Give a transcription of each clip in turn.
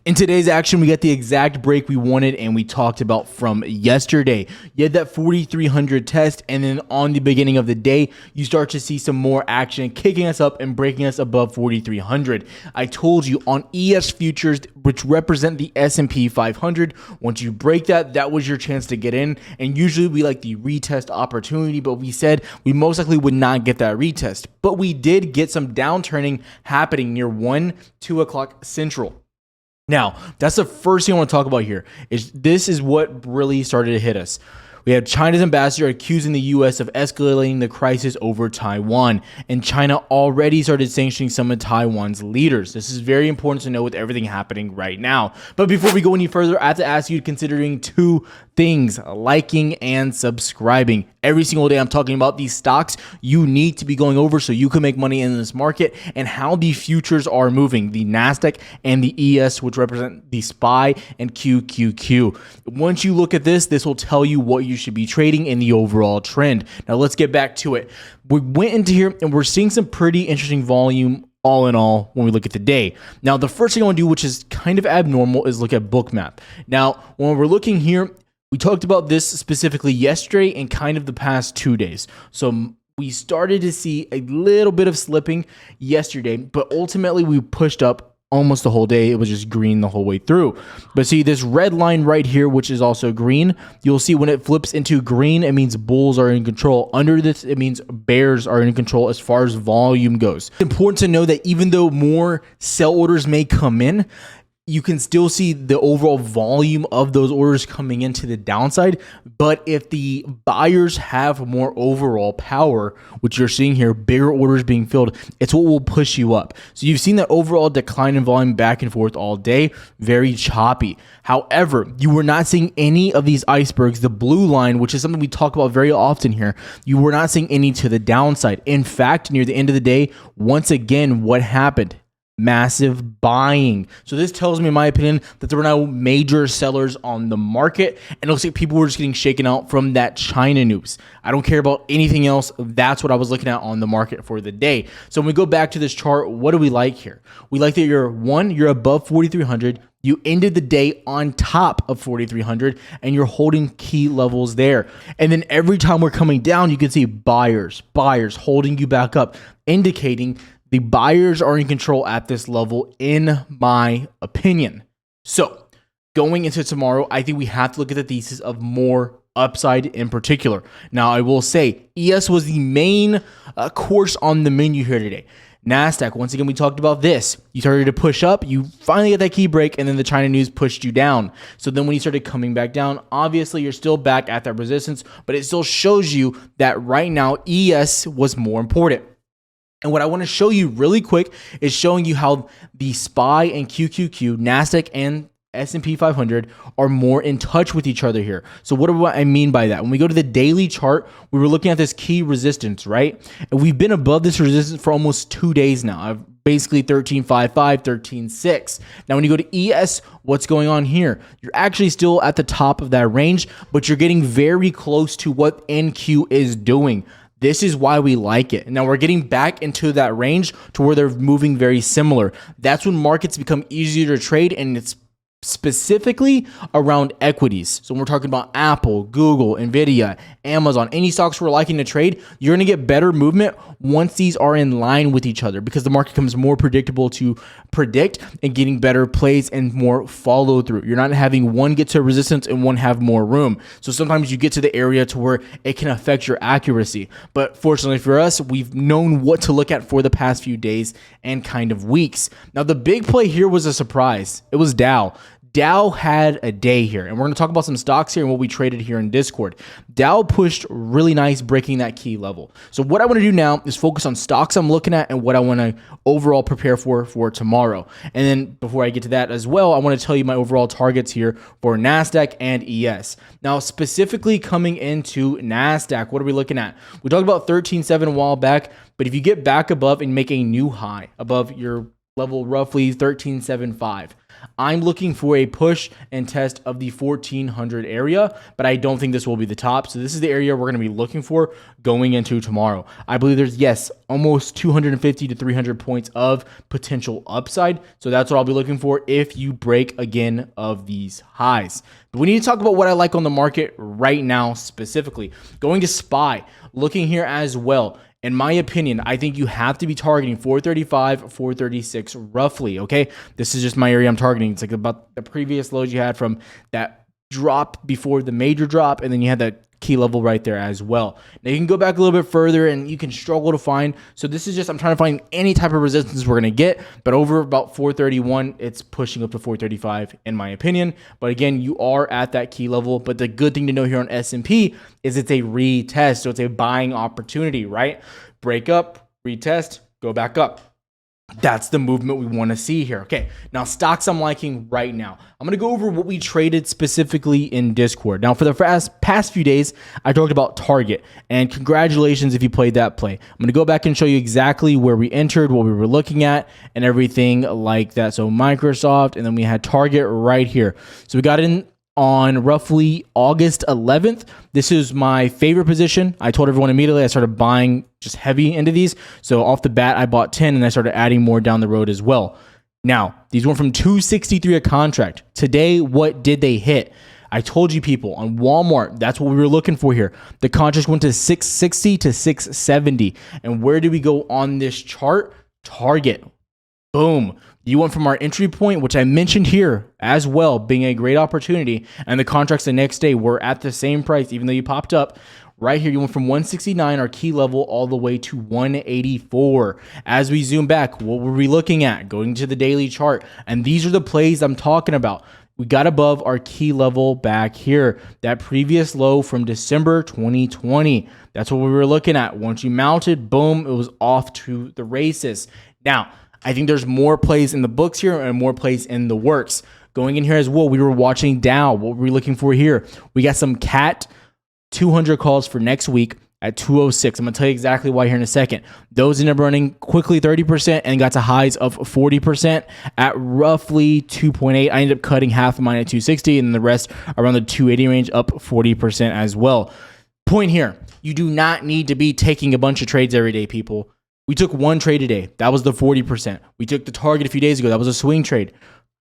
In today's action, we got the exact break we wanted and we talked about from yesterday. You had that 4,300 test, and then on the beginning of the day, you start to see some more action kicking us up and breaking us above 4,300. I told you on ES futures, which represent the SP 500, once you break that, that was your chance to get in. And usually we like the retest opportunity, but we said we most likely would not get that retest. But we did get some downturning happening near 2 o'clock Central. Now, that's the first thing I want to talk about here. This is what really started to hit us. We had China's ambassador accusing the U.S. of escalating the crisis over Taiwan, and China already started sanctioning some of Taiwan's leaders. This is very important to know with everything happening right now. But before we go any further, I have to ask you considering two things: liking and subscribing. Every single day I'm talking about these stocks you need to be going over so you can make money in this market and how the futures are moving, the Nasdaq and the ES, which represent the SPY and QQQ. Once you look at this, this will tell you what you should be trading in the overall trend. Now let's get back to it. We went into here and we're seeing some pretty interesting volume all in all when we look at the day. Now the first thing I want to do, which is kind of abnormal, is look at Bookmap. Now when we're looking here, we talked about this specifically yesterday and kind of the past 2 days. So we started to see a little bit of slipping yesterday, but ultimately we pushed up almost the whole day. It was just green the whole way through. But see this red line right here, which is also green, you'll see when it flips into green, it means bulls are in control. Under this, it means bears are in control as far as volume goes. It's important to know that even though more sell orders may come in, you can still see the overall volume of those orders coming into the downside. But if the buyers have more overall power, which you're seeing here, bigger orders being filled, it's what will push you up. So you've seen that overall decline in volume back and forth all day, very choppy. However, you were not seeing any of these icebergs, the blue line, which is something we talk about very often here. You were not seeing any to the downside. In fact, near the end of the day, once again, what happened? Massive buying. So this tells me, in my opinion, that there were no major sellers on the market, and it looks like people were just getting shaken out from that China news. I don't care about anything else. That's what I was looking at on the market for the day. So when we go back to this chart, what do we like here? We like that you're above 4,300. You ended the day on top of 4,300 and you're holding key levels there. And then every time we're coming down, you can see buyers holding you back up, indicating the buyers are in control at this level, in my opinion. So going into tomorrow, I think we have to look at the thesis of more upside in particular. Now, I will say ES was the main course on the menu here today. Nasdaq, once again, we talked about this. You started to push up, you finally get that key break, and then the China news pushed you down. So then when you started coming back down, obviously you're still back at that resistance, but it still shows you that right now ES was more important. And what I want to show you really quick is showing you how the SPY and QQQ, Nasdaq and S&P 500 are more in touch with each other here. So what do I mean by that? When we go to the daily chart, we were looking at this key resistance, right? And we've been above this resistance for almost 2 days now. Basically 13.55, 13.6. Now, when you go to ES, what's going on here? You're actually still at the top of that range, but you're getting very close to what NQ is doing. This is why we like it. Now we're getting back into that range to where they're moving very similar. That's when markets become easier to trade, and it's specifically around equities. So when we're talking about Apple, Google, Nvidia, Amazon, any stocks we're liking to trade, you're going to get better movement once these are in line with each other, because the market becomes more predictable to predict and getting better plays and more follow through. You're not having one get to resistance and one have more room. So sometimes you get to the area to where it can affect your accuracy. But fortunately for us, we've known what to look at for the past few days and kind of weeks. Now the big play here was a surprise. It was Dow. Dow had a day here, and we're going to talk about some stocks here and what we traded here in Discord. Dow pushed really nice, breaking that key level. So what I want to do now is focus on stocks I'm looking at and what I want to overall prepare for tomorrow. And then before I get to that as well, I want to tell you my overall targets here for Nasdaq and ES. Now, specifically coming into Nasdaq, what are we looking at? We talked about 13.7 a while back, but if you get back above and make a new high above your level, roughly 13.75, I'm looking for a push and test of the 1400 area, but I don't think this will be the top. So this is the area we're going to be looking for going into tomorrow. I believe there's, yes, almost 250 to 300 points of potential upside. So that's what I'll be looking for if you break again of these highs. But we need to talk about what I like on the market right now specifically. Going to SPY, looking here as well. In my opinion, I think you have to be targeting 435, 436 roughly, okay? This is just my area I'm targeting. It's like about the previous lows you had from that drop before the major drop, and then you had that key level right there as well. Now you can go back a little bit further and you can struggle to find. So this is just, I'm trying to find any type of resistance we're going to get, but over about 431, it's pushing up to 435 in my opinion. But again, you are at that key level. But the good thing to know here on S&P is it's a retest. So it's a buying opportunity, right? Break up, retest, go back up. That's the movement we want to see here. Okay, now stocks I'm liking right now. I'm going to go over what we traded specifically in Discord. Now, for the past few days, I talked about Target, and congratulations if you played that play. I'm going to go back and show you exactly where we entered, what we were looking at, and everything like that. So Microsoft, and then we had Target right here. So we got in on roughly August 11th. This is my favorite position. I told everyone immediately I started buying just heavy into these. So off the bat, I bought 10 and I started adding more down the road as well. Now, these went from 263 a contract. Today, what did they hit? I told you people on Walmart, that's what we were looking for here. The contract went to 660 to 670. And where did we go on this chart? Target. Boom. You went from our entry point, which I mentioned here as well, being a great opportunity, and the contracts the next day were at the same price, even though you popped up. Right here, you went from 169, our key level, all the way to 184. As we zoom back, what were we looking at? Going to the daily chart. And these are the plays I'm talking about. We got above our key level back here. That previous low from December 2020. That's what we were looking at. Once you mounted, boom, it was off to the races. Now, I think there's more plays in the books here and more plays in the works. Going in here as well, we were watching Dow. What were we looking for here? We got some CAT 200 calls for next week at 206. I'm going to tell you exactly why here in a second. Those ended up running quickly 30% and got to highs of 40% at roughly 2.8. I ended up cutting half of mine at 260 and the rest around the 280 range, up 40% as well. Point here, you do not need to be taking a bunch of trades every day, people. We took one trade today. That was the 40%. We took the target a few days ago. That was a swing trade.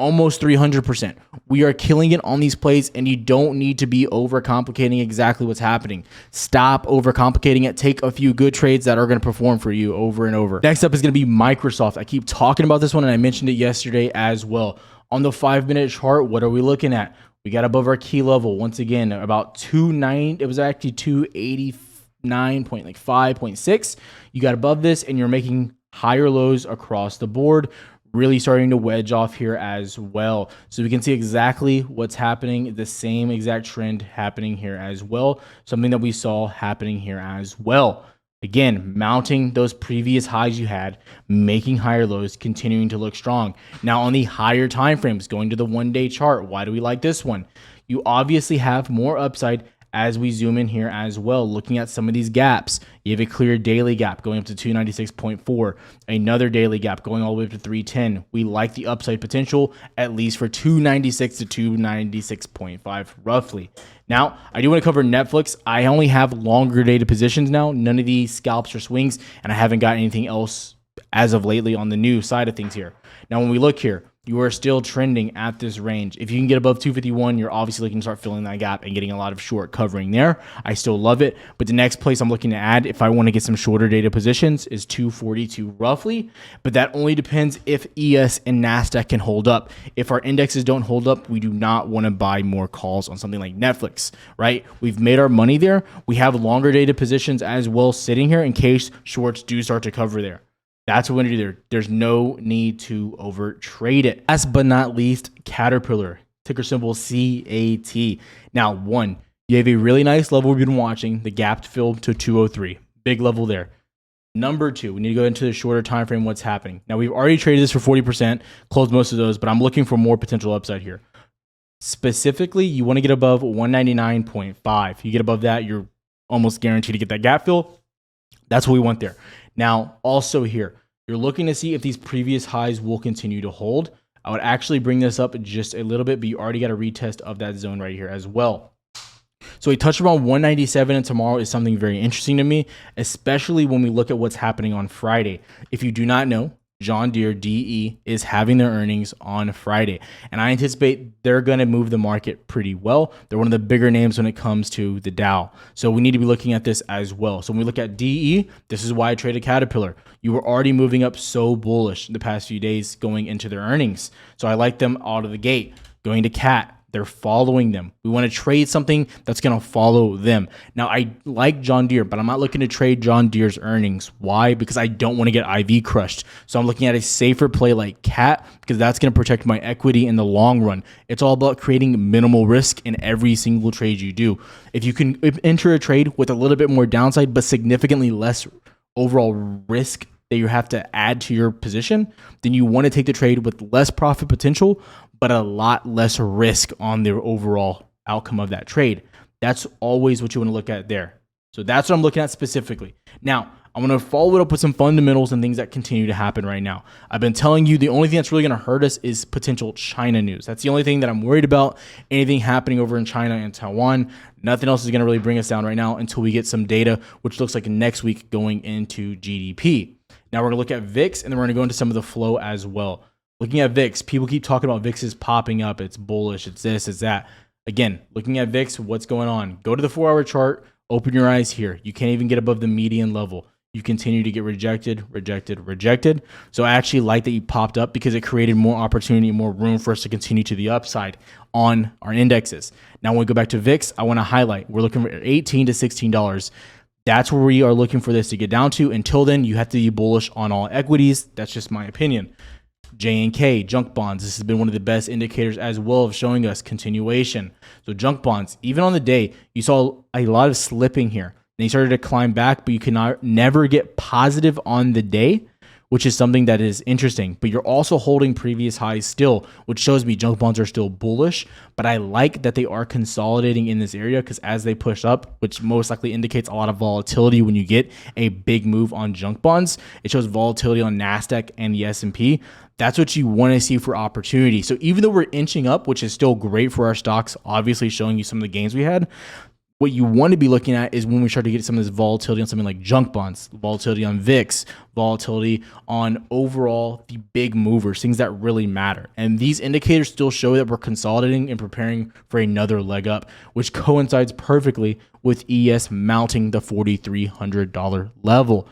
Almost 300%. We are killing it on these plays, and you don't need to be overcomplicating exactly what's happening. Stop overcomplicating it. Take a few good trades that are going to perform for you over and over. Next up is going to be Microsoft. I keep talking about this one, and I mentioned it yesterday as well. On the 5-minute chart, what are we looking at? We got above our key level. Once again, about 290. It was actually 289.5.6. You got above this and you're making higher lows across the board, really starting to wedge off here as well. So we can see exactly what's happening, the same exact trend happening here as well. Something that we saw happening here as well. Again, mounting those previous highs you had, making higher lows, continuing to look strong. Now on the higher time frames, going to the 1-day chart, why do we like this one? You obviously have more upside as we zoom in here as well, looking at some of these gaps. You have a clear daily gap going up to 296.4, another daily gap going all the way up to 310. We like the upside potential, at least for 296 to 296.5 roughly. Now, I do want to cover Netflix. I only have longer dated positions now, none of these scalps or swings, and I haven't got anything else as of lately on the new side of things here. Now, when we look here, you are still trending at this range. If you can get above 251, you're obviously looking to start filling that gap and getting a lot of short covering there. I still love it. But the next place I'm looking to add, if I want to get some shorter data positions, is 242 roughly. But that only depends if ES and Nasdaq can hold up. If our indexes don't hold up, we do not want to buy more calls on something like Netflix, right? We've made our money there. We have longer data positions as well sitting here in case shorts do start to cover there. That's what we're going to do there. There's no need to over trade it. Last but not least, Caterpillar, ticker symbol CAT. Now, one, you have a really nice level we've been watching, the gap filled to 203. Big level there. Number two, we need to go into the shorter time frame, what's happening. Now, we've already traded this for 40%, closed most of those, but I'm looking for more potential upside here. Specifically, you want to get above 199.5. You get above that, you're almost guaranteed to get that gap fill. That's what we want there. Now, also here, you're looking to see if these previous highs will continue to hold. I would actually bring this up just a little bit, but you already got a retest of that zone right here as well. So a touch around 197 and tomorrow is something very interesting to me, especially when we look at what's happening on Friday. If you do not know, John Deere DE is having their earnings on Friday, and I anticipate they're going to move the market pretty well. They're one of the bigger names when it comes to the Dow. So we need to be looking at this as well. So when we look at DE, this is why I traded Caterpillar. You were already moving up so bullish the past few days going into their earnings. So I like them out of the gate. Going to Cat, they're following them. We want to trade something that's going to follow them. Now, I like John Deere, but I'm not looking to trade John Deere's earnings. Why? Because I don't want to get IV crushed. So I'm looking at a safer play like Cat, because that's going to protect my equity in the long run. It's all about creating minimal risk in every single trade you do. If you can enter a trade with a little bit more downside, but significantly less overall risk that you have to add to your position, then you want to take the trade with less profit potential, but a lot less risk on the overall outcome of that trade. That's always what you want to look at there. So that's what I'm looking at specifically. Now, I'm going to follow it up with some fundamentals and things that continue to happen right now. I've been telling you the only thing that's really going to hurt us is potential China news. That's the only thing that I'm worried about. Anything happening over in China and Taiwan, nothing else is going to really bring us down right now until we get some data, which looks like next week going into GDP. Now we're going to look at VIX, and then we're going to go into some of the flow as well. Looking at VIX, people keep talking about VIX is popping up. It's bullish. It's this, it's that. Again, looking at VIX, what's going on? Go to the 4-hour chart. Open your eyes here. You can't even get above the median level. You continue to get rejected, rejected, rejected. So I actually like that you popped up because it created more opportunity, more room for us to continue to the upside on our indexes. Now, when we go back to VIX, I want to highlight, we're looking for $18 to $16. That's where we are looking for this to get down to. Until then, you have to be bullish on all equities. That's just my opinion. J&K, junk bonds. This has been one of the best indicators as well of showing us continuation. So junk bonds, even on the day, you saw a lot of slipping here. They started to climb back, but you cannot never get positive on the day, which is something that is interesting. But you're also holding previous highs still, which shows me junk bonds are still bullish. But I like that they are consolidating in this area, because as they push up, which most likely indicates a lot of volatility when you get a big move on junk bonds, it shows volatility on Nasdaq and the S&P. That's what you want to see for opportunity. So even though we're inching up, which is still great for our stocks, obviously showing you some of the gains we had, what you want to be looking at is when we start to get some of this volatility on something like junk bonds, volatility on VIX, volatility on overall the big movers, things that really matter. And these indicators still show that we're consolidating and preparing for another leg up, which coincides perfectly with ES mounting the $4,300 level.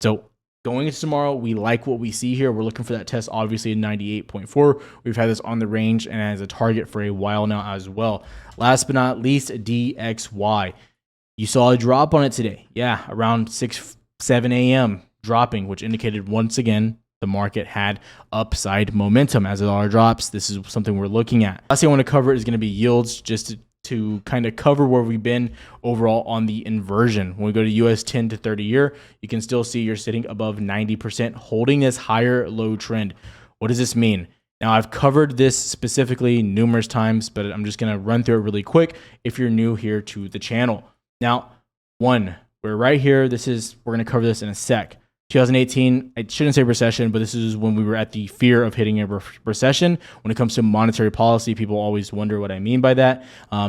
So going into tomorrow, we like what we see here. We're looking for that test, obviously, in 98.4. We've had this on the range and as a target for a while now as well. Last but not least, DXY. You saw a drop on it today. Yeah, around 7 a.m. dropping, which indicated once again the market had upside momentum. As the dollar drops, this is something we're looking at. Last thing I want to cover is going to be yields, just to kind of cover where we've been overall on the inversion. When we go to US 10 to 30 year, you can still see you're sitting above 90%, holding this higher low trend. What does this mean? Now, I've covered this specifically numerous times, but I'm just going to run through it really quick if you're new here to the channel. Now, we're right here. We're going to cover this in a sec. 2018, I shouldn't say recession, but this is when we were at the fear of hitting a recession. When it comes to monetary policy, people always wonder what I mean by that.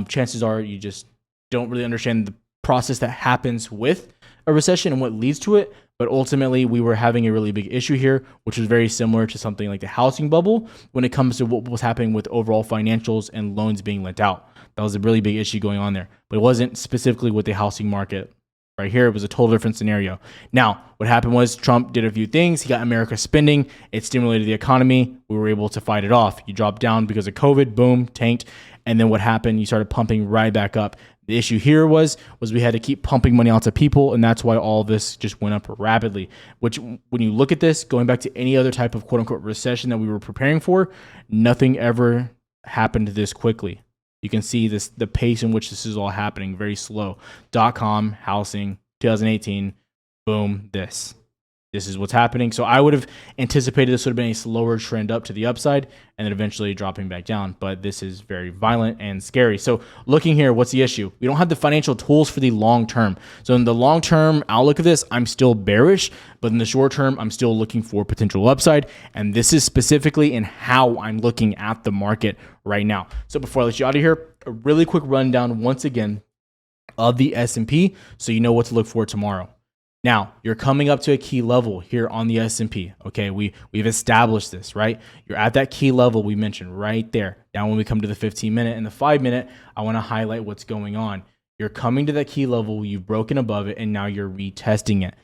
Chances are you just don't really understand the process that happens with a recession and what leads to it. But ultimately, we were having a really big issue here, which was very similar to something like the housing bubble when it comes to what was happening with overall financials and loans being lent out. That was a really big issue going on there. But it wasn't specifically with the housing market. Right here, it was a total different scenario. Now, what happened was Trump did a few things. He got America spending. It stimulated the economy. We were able to fight it off. You dropped down because of COVID, boom, tanked. And then what happened? You started pumping right back up. The issue here was we had to keep pumping money out to people, and that's why all of this just went up rapidly. Which, when you look at this, going back to any other type of quote-unquote recession that we were preparing for, nothing ever happened this quickly. You can see this, the pace in which this is all happening, very slow. .com, housing, 2018, boom, this. This is what's happening. So I would have anticipated this would have been a slower trend up to the upside and then eventually dropping back down. But this is very violent and scary. So looking here, what's the issue? We don't have the financial tools for the long term. So in the long term outlook of this, I'm still bearish, but in the short term, I'm still looking for potential upside. And this is specifically in how I'm looking at the market right now. So before I let you out of here, a really quick rundown once again of the S&P so you know what to look for tomorrow. Now, you're coming up to a key level here on the S&P, okay? We've established this, right? You're at that key level we mentioned right there. Now, when we come to the 15-minute and the 5-minute, I want to highlight what's going on. You're coming to that key level, you've broken above it, and now you're retesting it.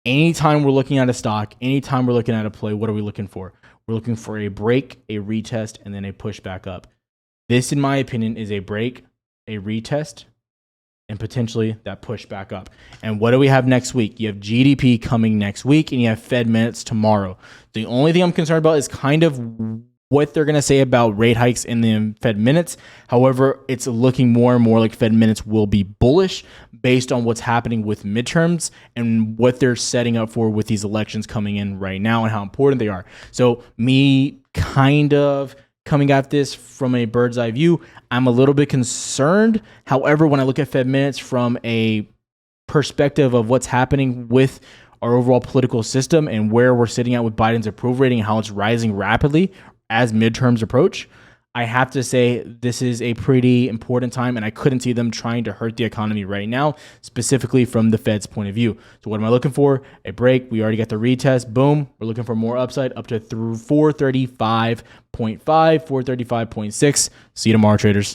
Anytime we're looking at a stock, anytime we're looking at a play, what are we looking for? We're looking for a break, a retest, and then a push back up. This, in my opinion, is a break, a retest, and potentially that push back up. And what do we have next week? You have GDP coming next week, and you have Fed minutes tomorrow. The only thing I'm concerned about is kind of what they're going to say about rate hikes in the Fed minutes. However, it's looking more and more like Fed minutes will be bullish based on what's happening with midterms and what they're setting up for with these elections coming in right now and how important they are. So me kind of coming at this from a bird's eye view, I'm a little bit concerned. However, when I look at Fed minutes from a perspective of what's happening with our overall political system and where we're sitting at with Biden's approval rating and how it's rising rapidly as midterms approach, I have to say this is a pretty important time, and I couldn't see them trying to hurt the economy right now, specifically from the Fed's point of view. So what am I looking for? A break. We already got the retest. Boom. We're looking for more upside up to 435.5, 435.6. See you tomorrow, traders.